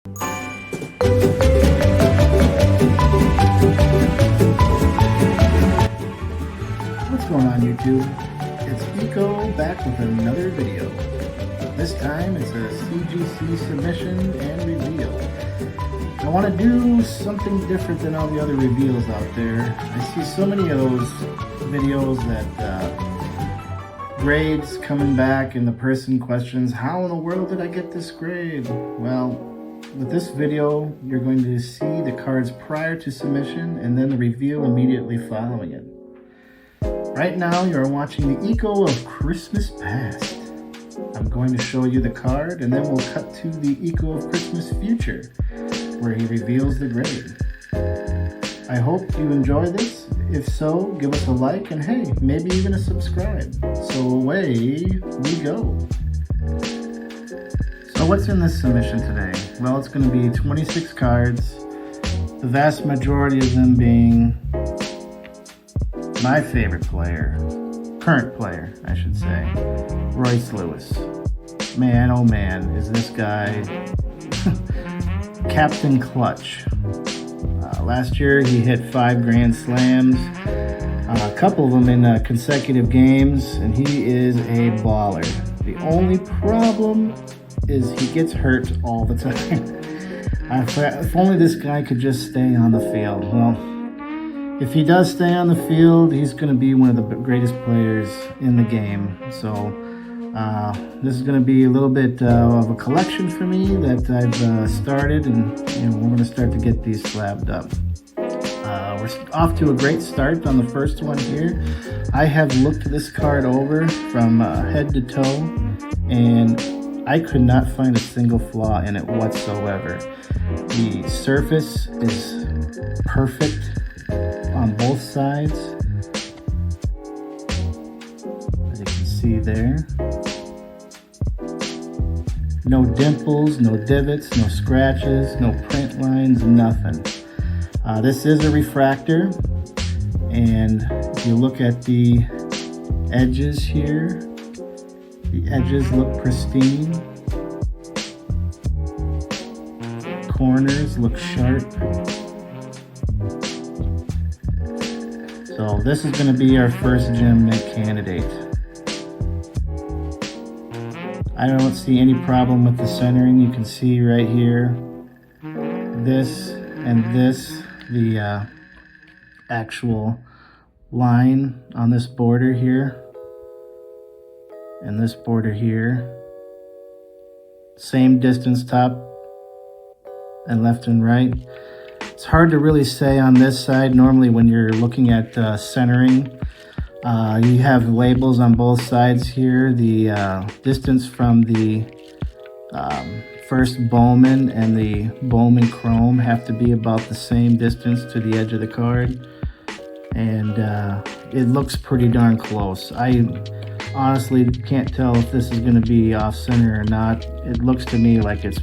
What's going on YouTube? It's Eco back with another video. This time it's a CGC submission and reveal. I want to do something different than all the other reveals out there. I see so many of those videos that grades coming back and the person questions, how in the world did I get this grade? Well, with this video, you're going to see the cards prior to submission and then the reveal immediately following it. Right now, you're watching the Eco of Christmas Past. I'm going to show you the card and then we'll cut to the Eco of Christmas Future, where he reveals the grade. I hope you enjoy this. If so, give us a like and hey, maybe even a subscribe. So away we go. So what's in this submission today? Well, it's going to be 26 cards, the vast majority of them being my favorite player, current player, I should say, Royce Lewis. Man, oh man, is this guy Captain Clutch. Last year he hit 5 grand slams, a couple of them in consecutive games, and he is a baller. The only problem is he gets hurt all the time. If only this guy could just stay on the field. Well, if he does stay on the field, he's going to be one of the greatest players in the game. So this is going to be a little bit of a collection for me that I've started, and we're going to start to get these slabbed up. We're off to a great start on the first one here. I have looked this card over from head to toe, and I could not find a single flaw in it whatsoever. The surface is perfect on both sides, as you can see there. No dimples, no divots, no scratches, no print lines, nothing. This is a refractor, and if you look at the edges here, the edges look pristine. Corners look sharp. So this is going to be our first gem mint candidate. I don't see any problem with the centering. You can see right here, this and this, the actual line on this border here and this border here. Same distance top and left and right. It's hard to really say on this side. Normally when you're looking at centering, you have labels on both sides here. The distance from the first Bowman and the Bowman Chrome have to be about the same distance to the edge of the card. And it looks pretty darn close. I honestly can't tell if this is going to be off center or not. It looks to me like it's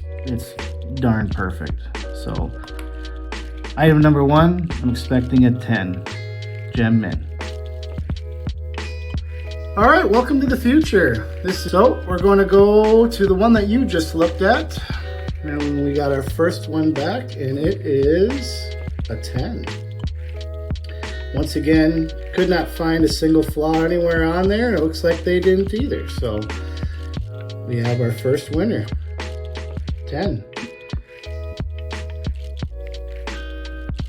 darn perfect. So item number 1, I'm expecting a 10 gem mint. All right, welcome to the future. So we're going to go to the one that you just looked at, and we got our first one back, and it is a 10. Once again, could not find a single flaw anywhere on there. It looks like they didn't either. So we have our first winner, 10.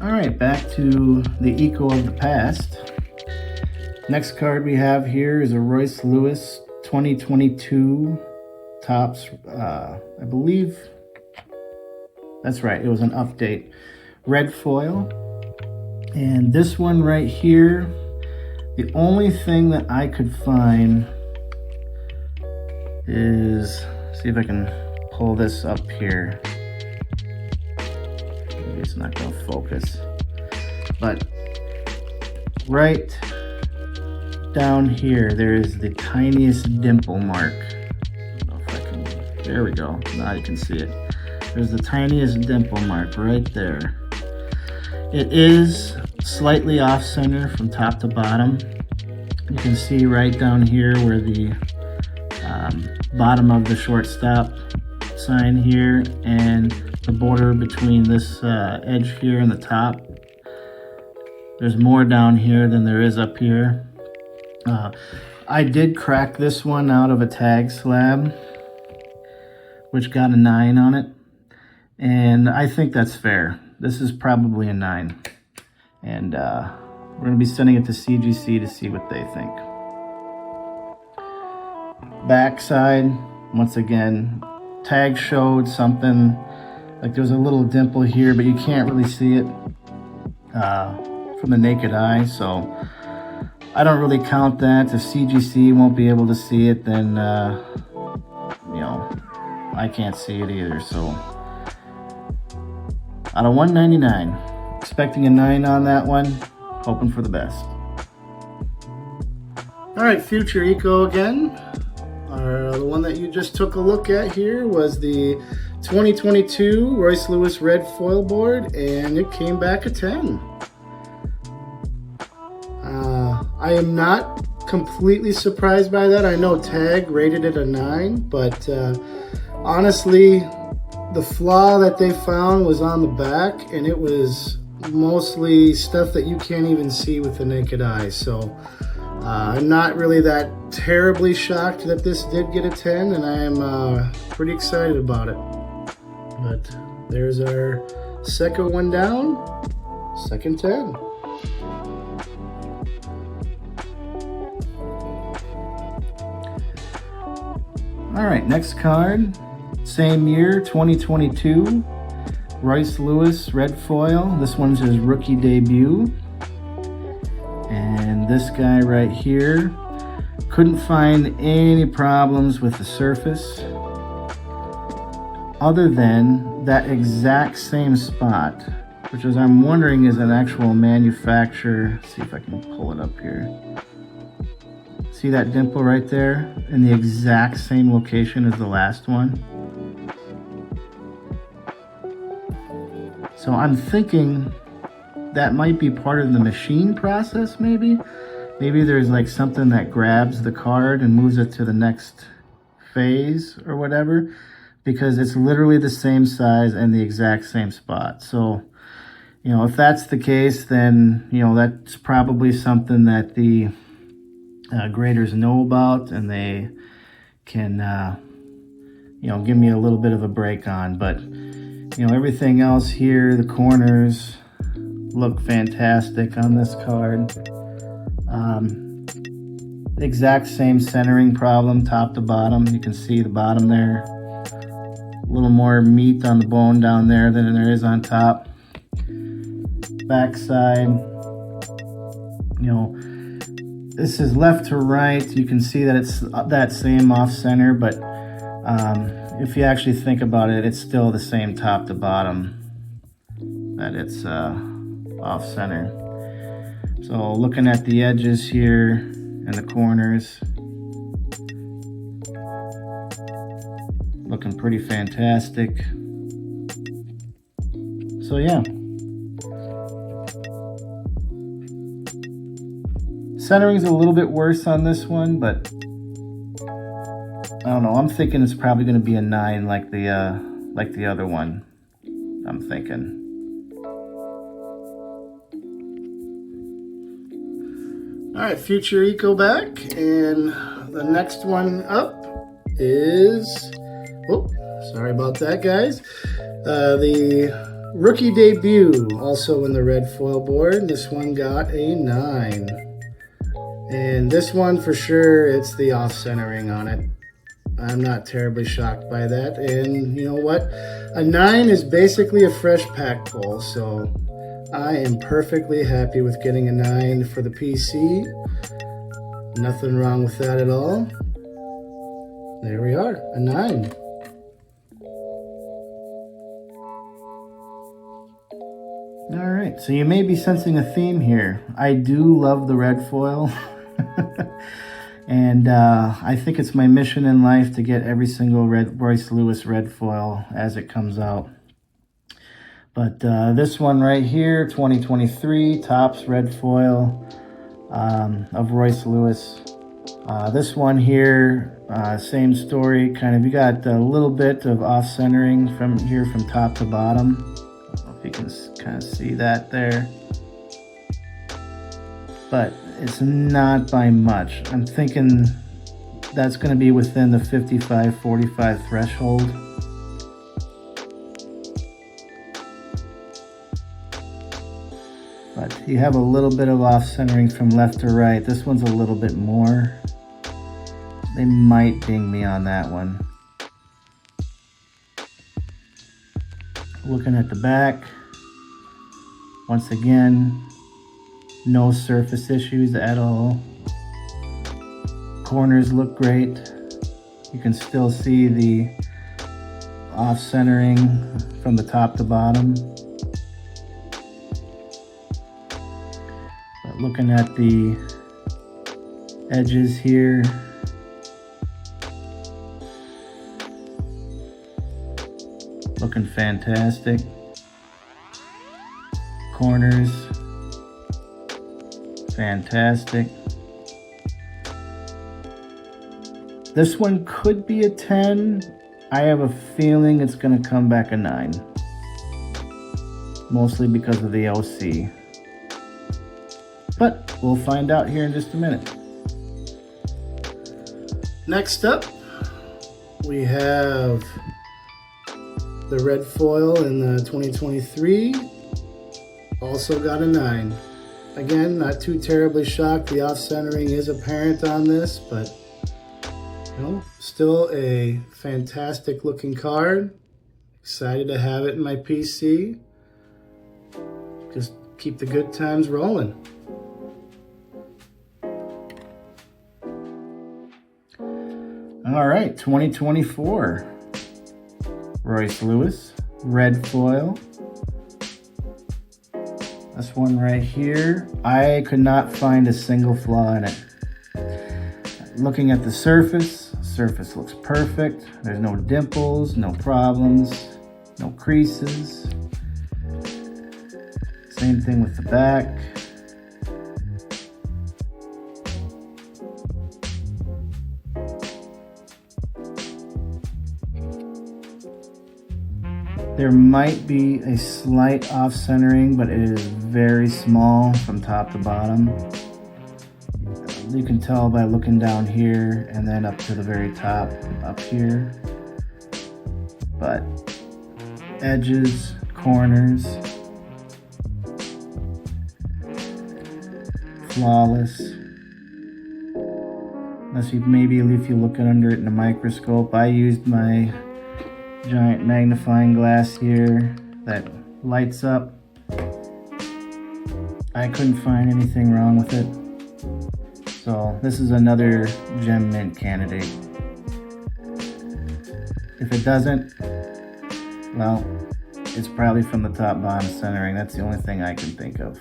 All right, back to the Eco of the Past. Next card we have here is a Royce Lewis 2022 Topps. I believe that's right. It was an update. Red foil. And this one right here, the only thing that I could find is, see if I can pull this up here. Maybe it's not going to focus. But right down here, there is the tiniest dimple mark. I don't know if I can, there we go. Now you can see it. There's the tiniest dimple mark right there. It is slightly off center from top to bottom. You can see right down here where the bottom of the shortstop sign here and the border between this edge here and the top. There's more down here than there is up here. I did crack this one out of a tag slab, which got a 9 on it. And I think that's fair. This is probably a 9. And we're going to be sending it to CGC to see what they think. Backside, once again, tag showed something, like there's a little dimple here, but you can't really see it from the naked eye, so I don't really count that. If CGC won't be able to see it, then you know, I can't see it either. So out of 199, expecting a 9 on that one, hoping for the best. All right, Future Eco again. The one that you just took a look at here was the 2022 Royce Lewis red foil board, and it came back a 10. I am not completely surprised by that. I know Tag rated it a 9, but honestly, the flaw that they found was on the back, and it was mostly stuff that you can't even see with the naked eye. So I'm not really that terribly shocked that this did get a 10, and I am pretty excited about it. But there's our second one down, second 10. All right, next card, same year, 2022, Royce Lewis red foil. This one's his rookie debut. And this guy right here, couldn't find any problems with the surface other than that exact same spot, which is, I'm wondering, is an actual manufacturer. Let's see if I can pull it up here. See that dimple right there in the exact same location as the last one? So I'm thinking that might be part of the machine process, maybe. Maybe there's like something that grabs the card and moves it to the next phase or whatever, because it's literally the same size and the exact same spot. So, you know, if that's the case, then, you know, that's probably something that the graders know about, and they can, you know, give me a little bit of a break on. But, you know, everything else here, the corners look fantastic on this card. Exact same centering problem, top to bottom. You can see the bottom there. A little more meat on the bone down there than there is on top. Backside, you know, this is left to right. You can see that it's that same off center, but if you actually think about it, it's still the same top to bottom, that it's off center. So looking at the edges here and the corners, looking pretty fantastic. So yeah. Centering's a little bit worse on this one, but I don't know. I'm thinking it's probably going to be a 9 like the other one. I'm thinking. All right, Future Eco back, and the next one up is, oh, sorry about that, guys. The rookie debut, also in the red foil board. This one got a 9. And this one, for sure, it's the off-centering on it. I'm not terribly shocked by that. And you know what? A 9 is basically a fresh pack pull, so I am perfectly happy with getting a 9 for the PC. Nothing wrong with that at all. There we are, a 9. All right, so you may be sensing a theme here. I do love the red foil. And I think it's my mission in life to get every single Royce Lewis red foil as it comes out. But this one right here, 2023 Topps red foil of Royce Lewis. This one here, same story, kind of, you got a little bit of off-centering from here from top to bottom. I don't know if you can kind of see that there. But it's not by much. I'm thinking that's going to be within the 55-45 threshold. But you have a little bit of off-centering from left to right. This one's a little bit more. They might ding me on that one. Looking at the back, once again, no surface issues at all. Corners look great. You can still see the off-centering from the top to bottom. But looking at the edges here, looking fantastic. Corners, fantastic. This one could be a 10. I have a feeling it's going to come back a 9. Mostly because of the OC. But we'll find out here in just a minute. Next up, we have the red foil in the 2023. Also got a 9. Again, not too terribly shocked. The off-centering is apparent on this, but you know, still a fantastic looking card. Excited to have it in my PC. Just keep the good times rolling. All right, 2024. Royce Lewis, red foil. This one right here, I could not find a single flaw in it. Looking at the surface looks perfect. There's no dimples, no problems, no creases. Same thing with the back. There might be a slight off-centering, but it is very small from top to bottom. You can tell by looking down here and then up to the very top up here. But edges, corners, flawless. Unless maybe if you look under it in a microscope. I used my giant magnifying glass here that lights up. I couldn't find anything wrong with it. So this is another gem mint candidate. If it doesn't, well, it's probably from the top bottom centering. That's the only thing I can think of.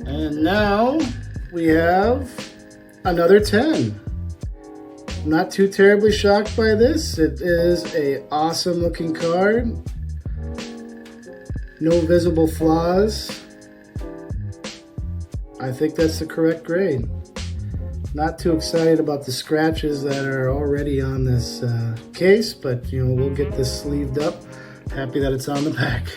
And now we have another 10. Not too terribly shocked by this. It is a awesome looking card. No visible flaws. I think that's the correct grade. Not too excited about the scratches that are already on this case, but you know, we'll get this sleeved up. Happy that it's on the back.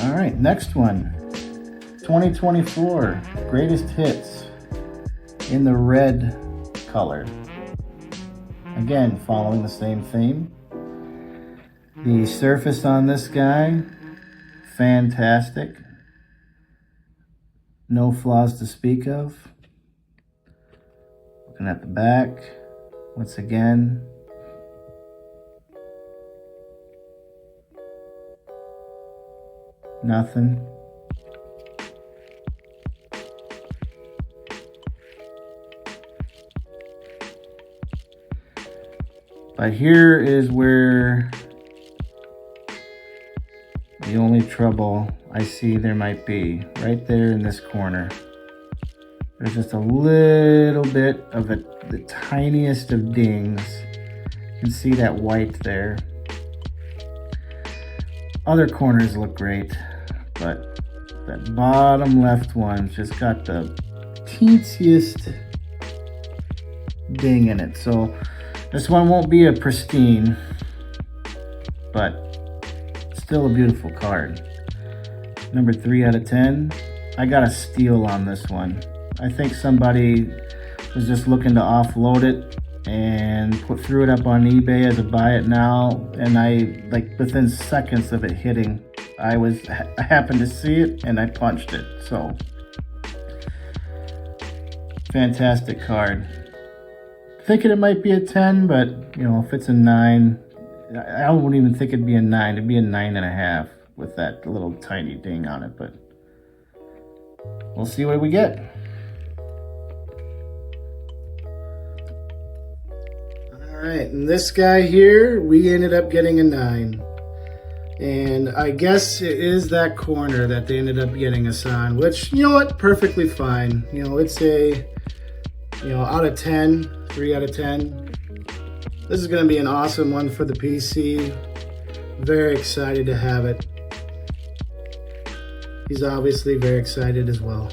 All right, next one. 2024 greatest hits in the red color. Again, following the same theme. The surface on this guy, fantastic. No flaws to speak of. Looking at the back, once again. Nothing. But here is where the only trouble I see there might be, right there in this corner. There's just a little bit of the tiniest of dings. You can see that white there. Other corners look great. but that bottom left one just got the teensiest ding in it. So this one won't be a pristine, but still a beautiful card. Number 3 out of 10. I got a steal on this one. I think somebody was just looking to offload it and threw it up on eBay as a buy it now, and I, like, within seconds of it hitting, I happened to see it and I punched it. So fantastic card. Thinking it might be a 10, but you know, if it's a 9, I wouldn't even think it'd be a 9. It'd be a 9.5 with that little tiny ding on it, but we'll see what we get. All right, and this guy here, we ended up getting a 9. And I guess it is that corner that they ended up getting us on, which, you know what, perfectly fine. You know, it's a, you know, out of 10, 3 out of 10. This is going to be an awesome one for the PC. Very excited to have it. He's obviously very excited as well.